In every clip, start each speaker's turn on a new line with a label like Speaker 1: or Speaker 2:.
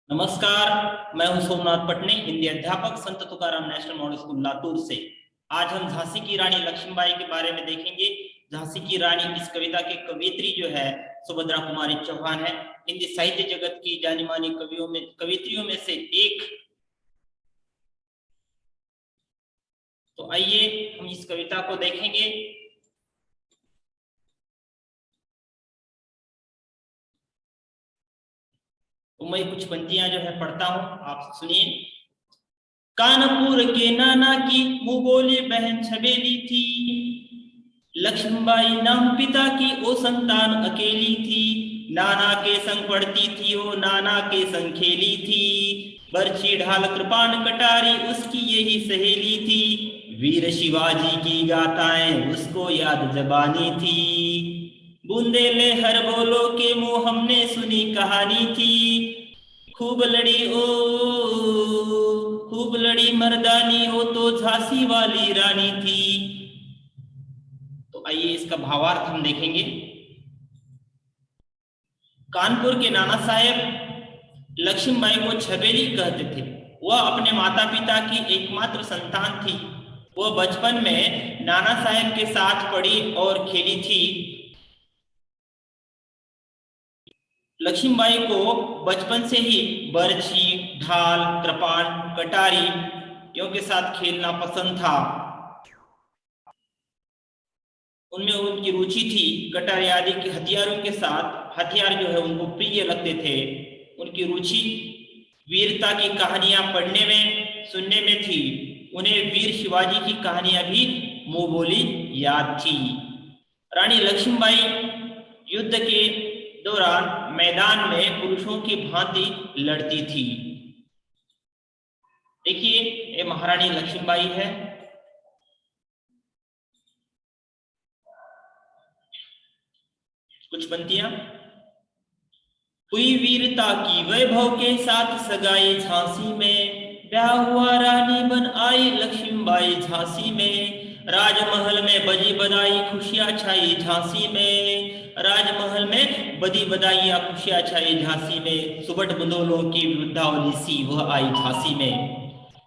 Speaker 1: नमस्कार, मैं हूं सोमनाथ पटने, हिंदी अध्यापक, संत Tukaram national model school Latur से। आज हम झांसी की रानी लक्ष्मीबाई के बारे में देखेंगे। झांसी की रानी इस कविता के कवियत्री जो है सुभद्रा कुमारी चौहान है। हिंदी साहित्य जगत की जानी मानी कवियत्रियों में से एक। तो आइए हम इस कविता को देखेंगे। तो मैं कुछ पंक्तियां जो है पढ़ता हूं, आप सुनिए। कानपुर के नाना की मुंह बोली बहन छबेली थी। लक्ष्मीबाई नाम पिता की वो संतान अकेली थी। नाना के संग पढ़ती थी वो, नाना के संग खेली थी। बर्छी ढाल कृपाण कटारी उसकी यही सहेली थी। वीर शिवाजी की गाथाएं उसको याद जबानी थी। बूंदेले हर बोलो के मुंह हमने सुनी कहानी थी। खूब लड़ी ओ खूब लड़ी मर्दानी हो तो झांसी वाली रानी थी। तो आइए इसका भावार्थ हम देखेंगे। कानपुर के नाना साहेब लक्ष्मीबाई को छबेली कहते थे। वह अपने माता पिता की एकमात्र संतान थी। वह बचपन में नाना साहेब के साथ पढ़ी और खेली थी। लक्ष्मीबाई को बचपन से ही बर्छी ढाल कृपाण कटारी के साथ खेलना पसंद था। उनमें उनकी रुचि थी। कटारी आदि के हथियारों के साथ हथियार जो है उनको प्रिय लगते थे। उनकी रुचि वीरता की कहानियां पढ़ने में सुनने में थी। उन्हें वीर शिवाजी की कहानियां भी मुंह बोली याद थी। रानी लक्ष्मीबाई युद्ध के दौरान मैदान में पुरुषों की भांति लड़ती थी। देखिए ये महारानी लक्ष्मीबाई है। कुछ पंक्तियां। हुई वीरता की वैभव के साथ सगाई झांसी में। ब्याह हुआ रानी बन आई लक्ष्मीबाई झांसी में। राजमहल में बजी बधाई खुशियां छाई झांसी में। राजमहल में बदी बधाइयां खुशियां छाई झांसी में। सुबट बंदोलों की वृद्धावली सी वह आई झांसी में।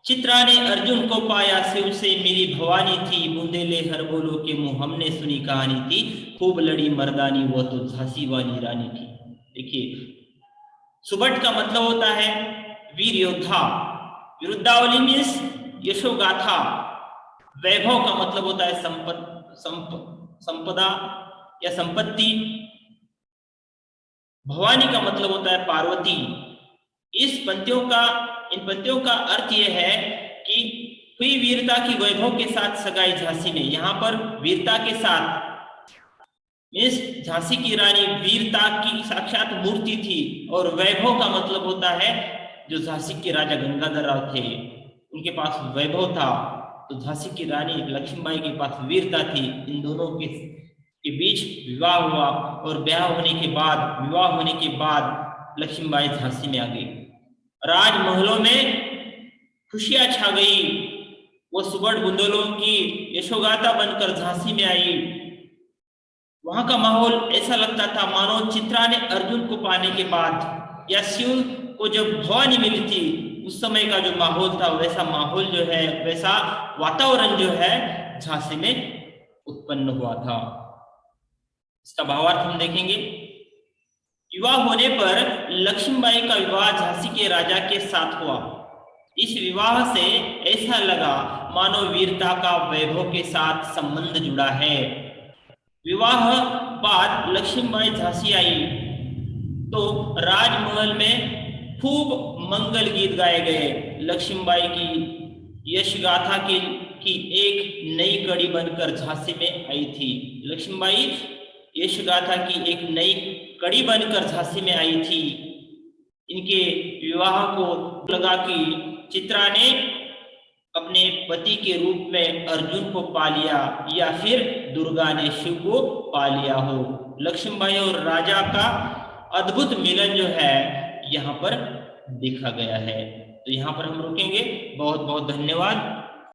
Speaker 1: चित्रा ने अर्जुन को पाया शिव से मेरी भवानी थी। बूंदेले हर बोलो के मुंह हमने सुनी कहानी थी। खूब लड़ी मर्दानी वो तो झांसी वाली रानी थी। देखिए सुबट का मतलब होता है वीर योद्धा। विरुद्धावली मीन्स यशोगाथा। वैभव का मतलब होता है संपदा या संपत्ति। भवानी का मतलब होता है पार्वती। इन पंक्तियों का अर्थ यह है कि हुई वीरता की वैभव के साथ सगाई झांसी में। यहाँ पर वीरता के साथ मीन्स झांसी की रानी वीरता की साक्षात मूर्ति थी। और वैभव का मतलब होता है जो झांसी के राजा गंगाधर राव थे उनके पास वैभव था। तो झांसी की रानी लक्ष्मीबाई के पास वीरता थी। इन दोनों के बीच विवाह हुआ और विवाह होने के बाद लक्ष्मीबाई झांसी में आ गई। राजमहलों में खुशियां छा गई। वो सुबह बुंदेलों की यशोगाथा बनकर झांसी में आई। वहां का माहौल ऐसा लगता था मानो चित्रा ने अर्जुन को पाने के बाद या शिव को जब भवानी मिली थी उस समय का जो माहौल था वैसा माहौल जो है वैसा वातावरण जो है झांसी में उत्पन्न हुआ था। इसका भावार्थ हम देखेंगे। विवाह होने पर लक्ष्मीबाई का विवाह झांसी के राजा के साथ हुआ। इस विवाह से ऐसा लगा मानो वीरता का वैभव के साथ संबंध जुड़ा है। विवाह बाद लक्ष्मीबाई झांसी आई तो राजमहल में खूब मंगल गीत गाए गए। लक्ष्मीबाई की यश गाथा की एक नई कड़ी बनकर झांसी में आई थी। लक्ष्मीबाई यश गाथा की एक नई कड़ी बनकर झांसी में आई थी। इनके विवाह को लगा कि चित्रा ने अपने पति के रूप में अर्जुन को पा लिया या फिर दुर्गा ने शिव को पा लिया हो। लक्ष्मीबाई और राजा का अद्भुत मिलन जो है यहाँ पर देखा गया है। तो यहाँ पर हम रुकेंगे। बहुत बहुत धन्यवाद।